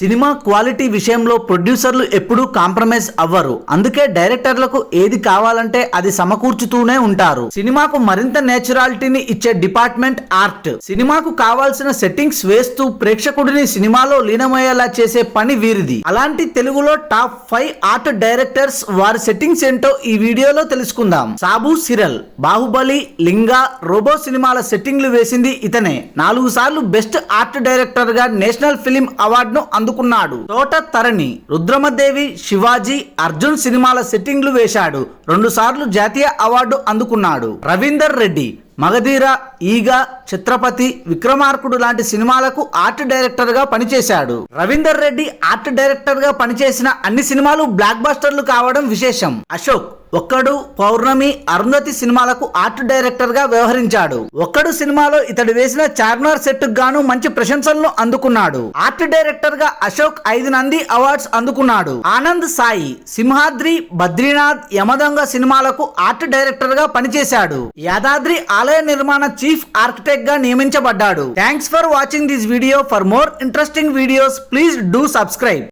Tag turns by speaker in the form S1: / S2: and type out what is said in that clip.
S1: Cinema quality విషయంలో ప్రొడ్యూసర్లు ఎప్పుడూ కాంప్రమైజ్ అవ్వరు. అందుకే డైరెక్టర్లకు ఏది కావాలంటే అది సమకూర్చుతూనే ఉంటారు. సినిమాకు మరింత నేచురాలిటీని ఇచ్చే డిపార్ట్మెంట్ ఆర్ట్. సినిమాకు కావాల్సిన సెట్టింగ్స్ వేస్తూ ప్రేక్షకుడిని సినిమాలో లీనమయ్యేలా చేసే పని వీరిది. అలాంటి తెలుగులో టాప్ 5 ఆర్ట్ డైరెక్టర్స్ వారి సెట్టింగ్స్ ఏంటో ఈ వీడియోలో తెలుసుకుందాం. సాబు సిరల్, బాహుబలి, లింగా, రోబో సినిమాల సెట్టింగ్లు వేసింది ఇతనే. 4 సార్లు బెస్ట్ ఆర్ట్ డైరెక్టర్ గా నేషనల్ ఫిలిం అవార్డును అందుకున్నాడు. తోట తరణి, రుద్రమదేవి, శివాజీ, అర్జున్ సినిమాల సెట్టింగ్లు వేశాడు. 2 సార్లు జాతీయ అవార్డు అందుకున్నాడు. రవీందర్ రెడ్డి, మగధీర, ఈగ, ఛత్రపతి, విక్రమార్కుడు లాంటి సినిమాలకు ఆర్ట్ డైరెక్టర్ గా పనిచేశాడు. రవీందర్ రెడ్డి ఆర్ట్ డైరెక్టర్ గా పనిచేసిన అన్ని సినిమాలు బ్లాక్ బస్టర్లు కావడం విశేషం. అశోక్ ఒక్కడు, పౌర్ణమి, అరుంధతి సినిమాలకు ఆర్ట్ డైరెక్టర్ గా వ్యవహరించాడు. ఒక్కడు సినిమాలో ఇతడు వేసిన చార్మినార్ సెట్ గాను మంచి ప్రశంసలను అందుకున్నాడు. ఆర్ట్ డైరెక్టర్ గా అశోక్ 5 నంది అవార్డ్స్ అందుకున్నాడు. ఆనంద్ సాయి, సింహాద్రి, బద్రీనాథ్, యమదొంగ సినిమాలకు ఆర్ట్ డైరెక్టర్ గా పనిచేశాడు. యాదాద్రి ఆలయ నిర్మాణ చీఫ్ ఆర్కిటెక్ట్ గా నియమించబడ్డాడు. Thanks for watching this video. For more interesting videos please do subscribe.